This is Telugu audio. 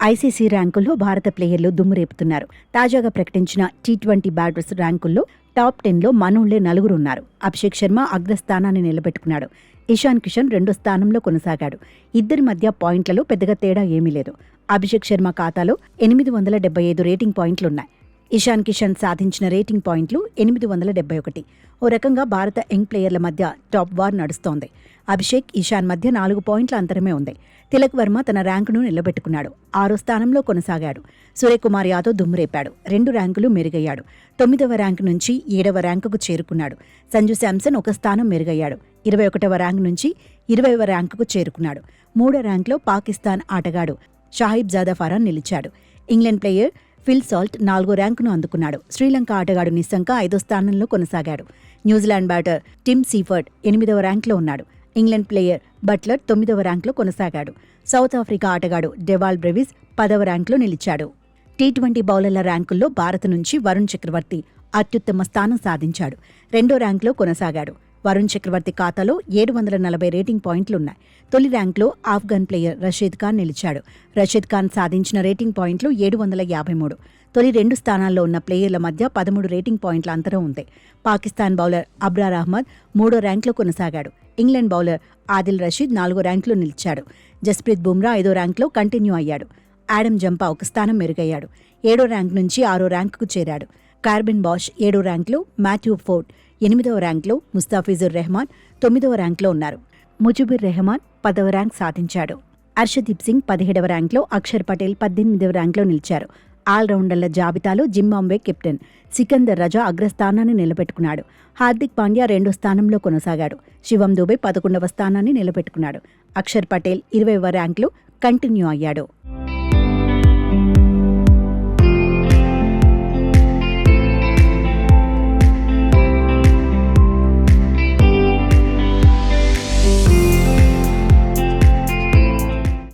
ఐసీసీ ర్యాంకుల్లో భారత ప్లేయర్లు దుమ్మురేపుతున్నారు. తాజాగా ప్రకటించిన టీ20 బ్యాటర్స్ ర్యాంకుల్లో టాప్ 10లో మనోళ్లే నలుగురు ఉన్నారు. అభిషేక్ శర్మ అగ్రస్థానాన్ని నిలబెట్టుకున్నాడు. ఇషాన్ కిషన్ రెండో స్థానంలో కొనసాగాడు. ఇద్దరి మధ్య పాయింట్లలో పెద్దగా తేడా ఏమీ లేదు. అభిషేక్ శర్మ ఖాతాలో 875 రేటింగ్ పాయింట్లున్నాయి. ఇషాన్ కిషన్ సాధించిన రేటింగ్ పాయింట్లు 871. ఓ రకంగా భారత యంగ్ ప్లేయర్ల మధ్య టాప్ వార్ నడుస్తోంది. అభిషేక్, ఇషాన్ మధ్య 4 పాయింట్ల అంతరమే ఉంది. తిలక్ వర్మ తన ర్యాంకును నిలబెట్టుకున్నాడు. 6వ స్థానంలో కొనసాగాడు. సూర్యకుమార్ యాదవ్ దుమ్మురేపాడు. 2 ర్యాంకులు మెరుగయ్యాడు. 9వ ర్యాంకు నుంచి 7వ ర్యాంకుకు చేరుకున్నాడు. సంజు శాంసన్ 1 స్థానం మెరుగయ్యాడు. 21వ ర్యాంకు నుంచి 20వ ర్యాంకుకు చేరుకున్నాడు. 3వ ర్యాంకులో పాకిస్తాన్ ఆటగాడు షాహిబ్ జాదా ఫరాన్ నిలిచాడు. ఇంగ్లాండ్ ప్లేయర్ ఫిల్ సాల్ట్ 4వ ర్యాంకును అందుకున్నాడు. శ్రీలంక ఆటగాడు నిశంక 5వ స్థానంలో కొనసాగాడు. న్యూజిలాండ్ బ్యాటర్ టిమ్ సీఫర్డ్ 8వ ర్యాంకులో ఉన్నాడు. ఇంగ్లాండ్ ప్లేయర్ బట్లర్ 9వ ర్యాంకులో కొనసాగాడు. సౌత్ ఆఫ్రికా ఆటగాడు డెవాల్ బ్రెవిస్ 10వ ర్యాంకులో నిలిచాడు. టీ20 బౌలర్ల ర్యాంకుల్లో భారత్ నుంచి వరుణ్ చక్రవర్తి అత్యుత్తమ స్థానం సాధించాడు. 2వ ర్యాంకులో కొనసాగాడు. వరుణ్ చక్రవర్తి ఖాతాలో 740 రేటింగ్ పాయింట్లున్నాయి. తొలి ర్యాంకులో ఆఫ్ఘన్ ప్లేయర్ రషీద్ ఖాన్ నిలిచాడు. రషీద్ ఖాన్ సాధించిన రేటింగ్ పాయింట్లు 753. తొలి 2 స్థానాల్లో ఉన్న ప్లేయర్ల మధ్య 13 రేటింగ్ పాయింట్ల అంతరం ఉంది. పాకిస్తాన్ బౌలర్ అబ్రార్ అహ్మద్ 3వ ర్యాంకులో కొనసాగాడు. ఇంగ్లాండ్ బౌలర్ ఆదిల్ రషీద్ 4వ ర్యాంకులో నిలిచాడు. జస్ప్రీత్ బుమ్రా 5వ ర్యాంకులో కంటిన్యూ అయ్యాడు. ఆడమ్ జంపా 1 స్థానం మెరుగయ్యాడు. 7వ ర్యాంకు నుంచి 6వ ర్యాంకుకు చేరాడు. కార్బిన్ బాష్ 7వ ర్యాంకులో, మాథ్యూ ఫోర్డ్ 8వ ర్యాంకులో, ముస్తాఫిజుర్ రెహమాన్ 9వ ర్యాంకులో ఉన్నారు. ముజిబుర్ రెహమాన్ 10వ ర్యాంక్ సాధించాడు. హర్షదీప్ సింగ్ 17వ ర్యాంకులో, అక్షర్ పటేల్ 18వ ర్యాంకులో నిలిచారు. ఆల్రౌండర్ల జాబితాలో జింబాబ్వే కెప్టెన్ సికందర్ రజా అగ్రస్థానాన్ని నిలబెట్టుకున్నాడు. హార్దిక్ పాండ్యా 2వ స్థానంలో కొనసాగాడు. శివం దుబే 11వ స్థానాన్ని నిలబెట్టుకున్నాడు. అక్షర్ పటేల్ 20వ ర్యాంకులో కంటిన్యూ అయ్యాడు.